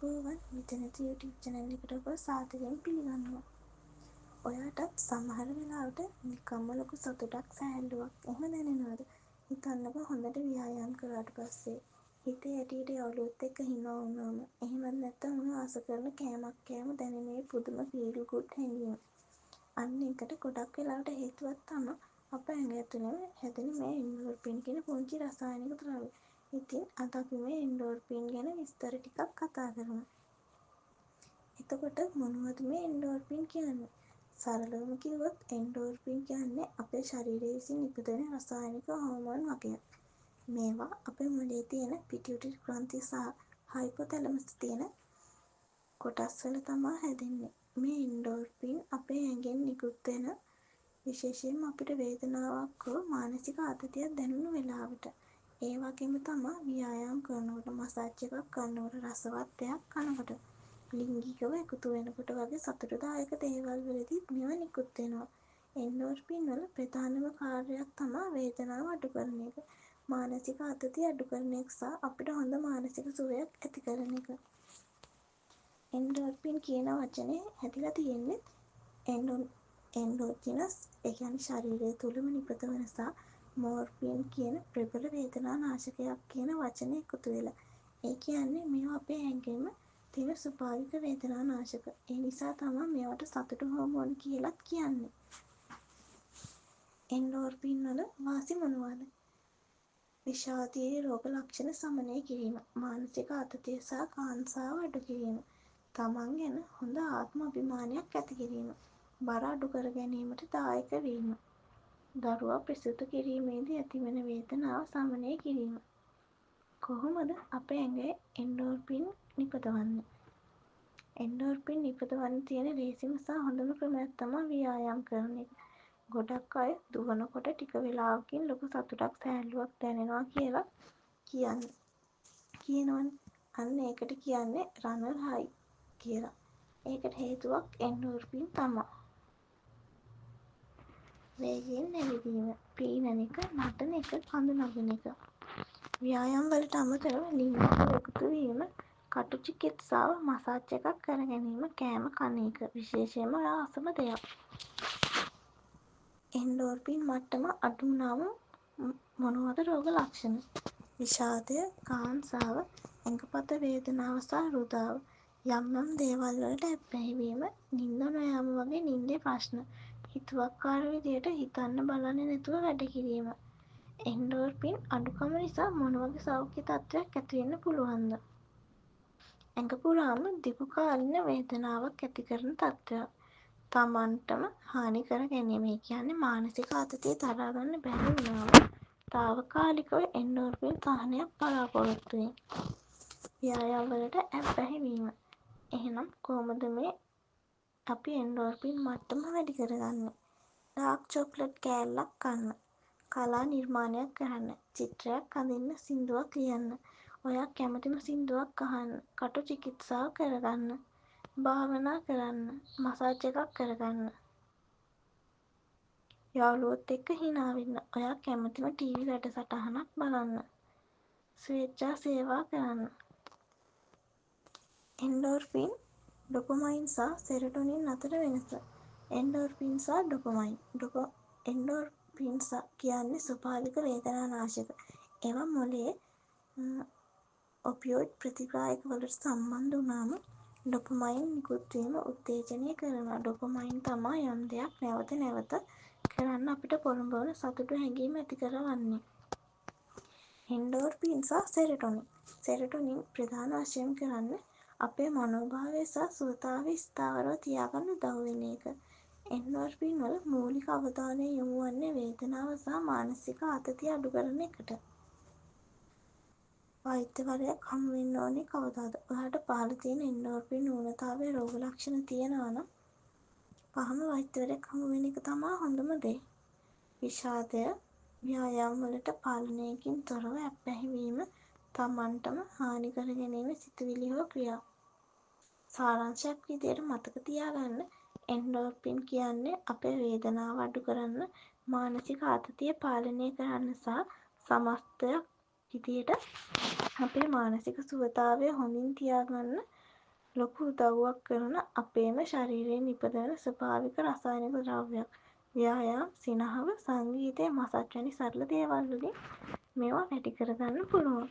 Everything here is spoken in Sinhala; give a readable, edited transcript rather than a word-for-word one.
ආයුබෝවන් මෙතනදී YouTube channel එකට ඔබ සාදරයෙන් පිළිගන්නවා. ඔයාටත් සමහර වෙලාවට නිකම්ම ලොකු සතුටක් සැහැල්ලුවක් එහෙම දැනෙනවද? හිතන්නකෝ හොඳට ව්‍යායාම් කරාට පස්සේ හිතේ ඇටියට යාළුවොත් එක්ක හිනා වුණාම එහෙමත් නැත්නම් ඔයා ආස කරන කෑමක් කෑම දැනෙන මේ පුදුම feel good හැඟීම. අන්න ඒකට ගොඩක් වෙලාවට හේතුවක් තමයි අප ඇඟ ඇතුළේ හැදෙන මේ එන්ඩෝර්ෆින් කියන පුංචි රසායනික ද්‍රව්‍ය. ඉතින් අද අපි මේ එන්ඩෝර්ෆින් ගැන විස්තර ටිකක් කතා කරමු. එතකොට මොනවද මේ එන්ඩෝර්ෆින් කියන්නේ? සරලවම කිව්වොත් එන්ඩෝර්ෆින් කියන්නේ අපේ ශරීරයේ විසින් නිපදවන රසායනික හෝමෝන් වගයක්. මේවා අපේ මොළයේ තියෙන පිටියුටරි ග්‍රන්ථි සහ හයිපොතැලමස් තියෙන කොටස් වල තමයි හැදෙන්නේ. මේ එන්ඩෝර්ෆින් අපේ ඇඟෙන් නිකුත් වෙන විශේෂයෙන්ම අපිට වේදනාවක් හෝ මානසික ආතතියක් දැනුණු වෙලාවට. ඒ වගේම තමයි ව්‍යායාම් කරනකොට, මසාජ් එකක් කරනකොට, රසවත් දෙයක් කනකොට, ලිංගිකව එකතු වෙනකොට වගේ සතුටුදායක දේවල් වලදීත් මේවා නිකුත් වෙනවා. එන්ඩෝර්ෆින් වල ප්‍රධානම කාර්යයක් තමයි වේදනාව අඩු කරන එක, මානසික ආතතිය අඩු කරන එක සහ අපිට හොඳ මානසික සුවයක් ඇති කරන එක. එන්ඩෝර්ෆින් කියන වචනේ හැදිලා තියෙන්නේ එන්ඩෝජිනස් ඒ කියන්නේ ශරීරය තුළම නිපදවන සහ මෝර්ෆින් කියන ප්‍රබල වේදනා නාශකයක් කියන වචනේ එකතු වෙලා. ඒ කියන්නේ මේවා අපේ ඇඟෙම තියෙන ස්වභාවික වේදනා නාශක. ඒ නිසා තමයි මේවට සතුටු හෝමෝන් කියලාත් කියන්නේ. එන්ඩෝර්ෆින් වල වාසි මොනවාද? විෂාදීය රෝග ලක්ෂණ සමනය කිරීම, මානසික ආතතිය සහ කාංසාව අඩු කිරීම, තමන් ගැන හොඳ ආත්ම අභිමානයක් ඇති කිරීම, බර අඩු කර ගැනීමට දායක වීම, දරුවා ප්‍රසූත කිරීමේදී ඇතිවන වේදනාව සමනය කිරීම. කොහොමද අපේ ඇඟේ එන්ඩෝර්ෆින් නිපදවන්නේ? එන්ඩෝර්ෆින් නිපදවන්න තියෙන ලේසිම සහ හොඳම ක්‍රමයක් තමයි ව්‍යායාම් කරන එක. ගොඩක් අය දුවනකොට ටික වෙලාවකින් ලොකු සතුටක් සැහැල්ලුවක් දැනෙනවා කියලා කියනවනේ. අන්න ඒකට කියන්නේ රනර් හයි කියලා. ඒකට හේතුවක් එන්ඩෝර්ෆින් තමයි. වේගයෙන් නැගිටීම, පීනන එක, නටන එක, කඳු නගන එක. ව්‍යායාම් වලට අමතරව ලිංගිකව එකතු වීම, කටු චිකිත්සාව, මසාජ් එකක් කර ගැනීම, කෑම කන එක විශේෂයෙන්ම ආසම දෙයක්. එන්ඩෝර්ෆින් මට්ටම අඩු වුණාම මොනවද රෝග ලක්ෂණ? විෂාදය, කාංසාව, ඇඟපත වේදනාව සහ රුධාව, යම් දේවල් වලට ඇබ්බැහි වීම, නිින්ද නොයාම වගේ නිින්දේ ප්‍රශ්න, හිතුවක්කාර විදියට හිතන්න බලන්නේ නැතුව වැඩ කිරීම. එන්ඩෝර්ෆින් අඩුකම නිසා මොන වගේ සෞඛ්‍ය තත්ත්වයක් ඇති වෙන්න පුළුවන්ද? ඇඟ පුරාම දිගු කාලින වේදනාවක් ඇති කරන තත්ත්වයක්. තමන්ටම හානි කර ගැනීම. ඒ කියන්නේ මානසික ආතතිය දරා ගන්න බැරි වුණාම తాවකාලිකව එන්ඩෝර්ෆින් සහනයක් බලාපොරොත්තු වෙන්න. ව්‍යායාම වලට ඇබ්බැහි වීම. එහෙනම් කොහොමද මේ අපි එන්ඩෝර්ෆින් මට්ටම වැඩි කරගන්නේ? ඩාර්ක් චොක්ලට් කෑල්ලක් කන්න, කලා නිර්මාණයක් කරන්න, චිත්‍රයක් අඳින්න, සින්දුවක් ලියන්න, ඔයා කැමතිම සින්දුවක් අහන්න, කටු චිකිත්සාව කරගන්න, භාවනා කරන්න, මසාජ් එකක් කරගන්න, යාළුවොත් එක්ක හිනා වෙන්න, ඔයා කැමතිම ටීවී වැඩසටහනක් බලන්න, ස්වේච්ඡා සේවා කරන්න. එන්ඩෝර්ෆින්, ඩොපමයින් සහ සෙරටොනින් අතර වෙනස. එන්ඩෝර්ෆින් සහ ඩොපමයින්. එන්ඩෝර්ෆින් කියන්නේ ස්වභාවික වේදනා නාශක. ඒවා මොළයේ ඔපියොයිඩ් ප්‍රතිග්‍රාහක වලට සම්බන්ධ වුණාම ඩොපමයින් නිකුත් වීම උත්තේජනය කරනවා. ඩොපමයින් තමයි යම් දෙයක් නැවත නැවත කරන්න අපිට පොළඹවන සතුටු හැඟීම ඇති කරවන්නේ. එන්ඩෝර්ෆින් සහ සෙරටොනින්. සෙරටොනින් ප්‍රධාන වශයෙන් කරන්නේ අපේ මනෝභාවය සහ සුවතාවය ස්ථාවරව තියාගන්න උදව් වෙන එක. එන්ඩෝර්ෆින් වල මූලික අවධානය යොමු වන්නේ වේදනාව සහ මානසික ආතතිය අඩු කරන එකට. වෛද්‍යවරයෙක් හමු වෙන්න ඕනේ කවදාද? ඔයාට පහළ තියෙන එන්ඩෝර්ෆින් න්‍යූනතාවයේ රෝග ලක්ෂණ තියෙනවා නම් පහම වෛද්‍යවරයෙක් හමු වෙන එක තමයි හොඳම දේ. විෂාදය, ව්‍යායාම වලට පාලනයකින් තොරව ඇබ්බැහි වීම, තමන්ටම හානි කර ගැනීම සිතුවිලි හෝ ක්‍රියා. සාරාංශයක් විදියට මතක තියාගන්න එන්ඩෝර්ෆින් කියන්නේ අපේ වේදනාව අඩු කරන්න, මානසික ආතතිය පාලනය කරන්න සහ සමස්තයක් විදියට අපේ මානසික සුවතාවය හොඳින් තියාගන්න ලොකු උදව්වක් කරන අපේම ශරීරයේ නිපදවන ස්වභාවික රසායනික ද්‍රව්‍යයක්. ව්‍යායාම, සිනහව, සංගීතය, මසාජ් වැනි සරල දේවල් වලින් මේවා වැඩි කරගන්න පුළුවන්.